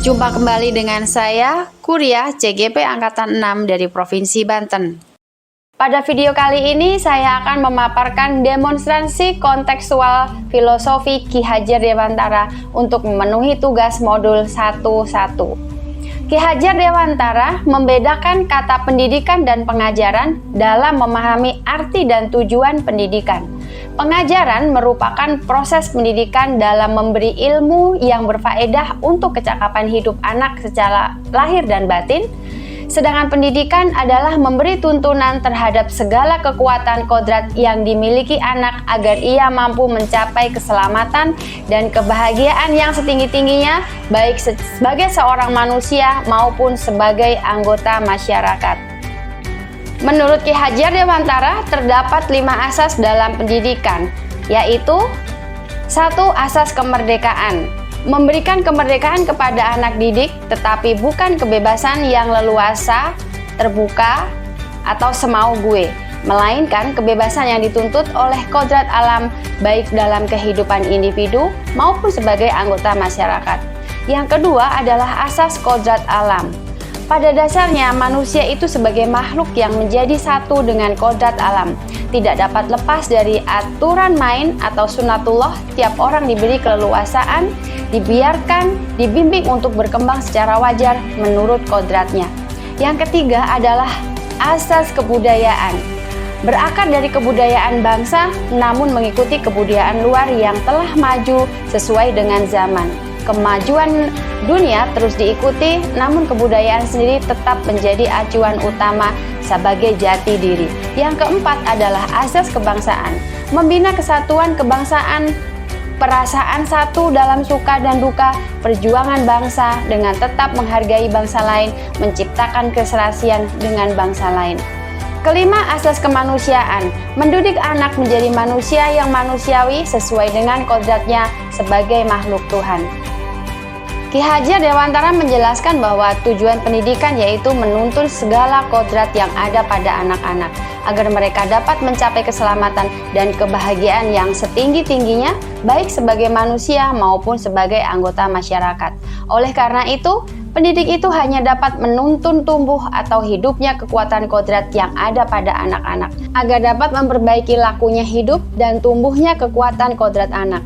Jumpa kembali dengan saya, Kuria CGP Angkatan 6 dari Provinsi Banten. Pada video kali ini saya akan memaparkan demonstrasi kontekstual filosofi Ki Hajar Dewantara untuk memenuhi tugas modul 1.1. Ki Hajar Dewantara membedakan kata pendidikan dan pengajaran dalam memahami arti dan tujuan pendidikan. Pengajaran merupakan proses pendidikan dalam memberi ilmu yang berfaedah untuk kecakapan hidup anak secara lahir dan batin, sedangkan pendidikan adalah memberi tuntunan terhadap segala kekuatan kodrat yang dimiliki anak agar ia mampu mencapai keselamatan dan kebahagiaan yang setinggi-tingginya, baik sebagai seorang manusia maupun sebagai anggota masyarakat. Menurut Ki Hajar Dewantara, terdapat 5 asas dalam pendidikan, yaitu 1. Asas kemerdekaan. Memberikan kemerdekaan kepada anak didik, tetapi bukan kebebasan yang leluasa, terbuka, atau semau gue, melainkan kebebasan yang dituntut oleh kodrat alam, baik dalam kehidupan individu maupun sebagai anggota masyarakat. Yang kedua adalah asas kodrat alam. Pada dasarnya, manusia itu sebagai makhluk yang menjadi satu dengan kodrat alam, tidak dapat lepas dari aturan main atau sunatullah. Tiap orang diberi keleluasaan, dibiarkan, dibimbing untuk berkembang secara wajar menurut kodratnya. Yang ketiga adalah asas kebudayaan. Berakar dari kebudayaan bangsa, namun mengikuti kebudayaan luar yang telah maju sesuai dengan zaman. Kemajuan dunia terus diikuti, namun kebudayaan sendiri tetap menjadi acuan utama sebagai jati diri. Yang keempat adalah asas kebangsaan. Membina kesatuan kebangsaan, perasaan satu dalam suka dan duka, perjuangan bangsa dengan tetap menghargai bangsa lain, menciptakan keserasian dengan bangsa lain. Kelima, asas kemanusiaan. Mendidik anak menjadi manusia yang manusiawi sesuai dengan kodratnya sebagai makhluk Tuhan. Ki Hajar Dewantara menjelaskan bahwa tujuan pendidikan yaitu menuntun segala kodrat yang ada pada anak-anak agar mereka dapat mencapai keselamatan dan kebahagiaan yang setinggi-tingginya, baik sebagai manusia maupun sebagai anggota masyarakat. Oleh karena itu, pendidik itu hanya dapat menuntun tumbuh atau hidupnya kekuatan kodrat yang ada pada anak-anak agar dapat memperbaiki lakunya hidup dan tumbuhnya kekuatan kodrat anak.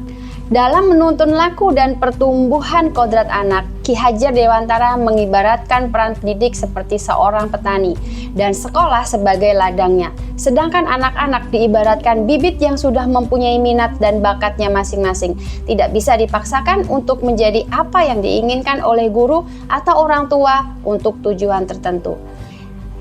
Dalam menuntun laku dan pertumbuhan kodrat anak, Ki Hajar Dewantara mengibaratkan peran pendidik seperti seorang petani dan sekolah sebagai ladangnya. Sedangkan anak-anak diibaratkan bibit yang sudah mempunyai minat dan bakatnya masing-masing. Tidak bisa dipaksakan untuk menjadi apa yang diinginkan oleh guru atau orang tua untuk tujuan tertentu.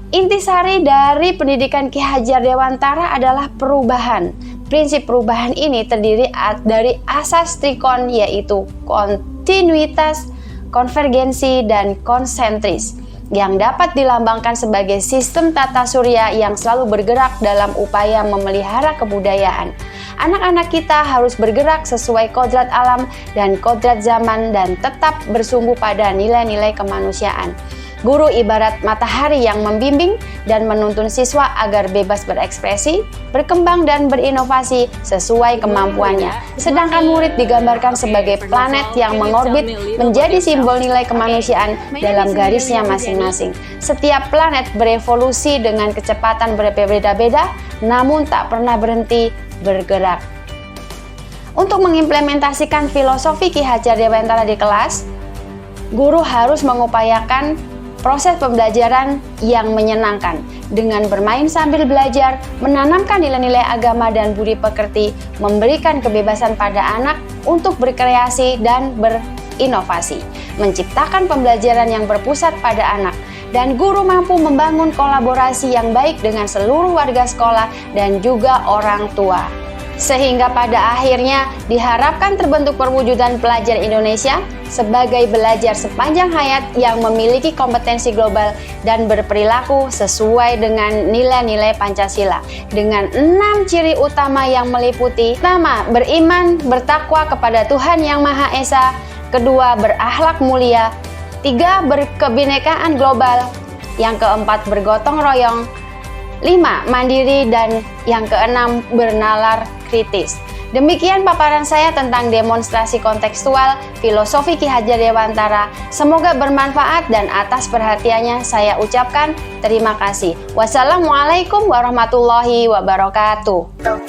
Intisari dari pendidikan Ki Hajar Dewantara adalah perubahan. Prinsip perubahan ini terdiri dari asas trikon, yaitu kontinuitas, konvergensi, dan konsentris, yang dapat dilambangkan sebagai sistem tata surya yang selalu bergerak dalam upaya memelihara kebudayaan. Anak-anak kita harus bergerak sesuai kodrat alam dan kodrat zaman dan tetap bersungguh pada nilai-nilai kemanusiaan. Guru ibarat matahari yang membimbing dan menuntun siswa agar bebas berekspresi, berkembang dan berinovasi sesuai kemampuannya. Sedangkan murid digambarkan sebagai planet yang mengorbit menjadi simbol nilai kemanusiaan dalam garisnya masing-masing. Setiap planet berevolusi dengan kecepatan berbeda-beda, namun tak pernah berhenti bergerak. Untuk mengimplementasikan filosofi Ki Hajar Dewantara di kelas, guru harus mengupayakan proses pembelajaran yang menyenangkan dengan bermain sambil belajar, menanamkan nilai-nilai agama dan budi pekerti, memberikan kebebasan pada anak untuk berkreasi dan berinovasi, menciptakan pembelajaran yang berpusat pada anak, dan guru mampu membangun kolaborasi yang baik dengan seluruh warga sekolah dan juga orang tua. Sehingga pada akhirnya diharapkan terbentuk perwujudan pelajar Indonesia sebagai belajar sepanjang hayat yang memiliki kompetensi global dan berperilaku sesuai dengan nilai-nilai Pancasila dengan 6 ciri utama yang meliputi: pertama, beriman bertakwa kepada Tuhan Yang Maha Esa; kedua, berakhlak mulia; tiga, berkebinekaan global; yang keempat, bergotong royong; 5. Mandiri; dan yang keenam, bernalar kritis. Demikian paparan saya tentang demonstrasi kontekstual filosofi Ki Hajar Dewantara. Semoga bermanfaat dan atas perhatiannya saya ucapkan terima kasih. Wassalamualaikum warahmatullahi wabarakatuh.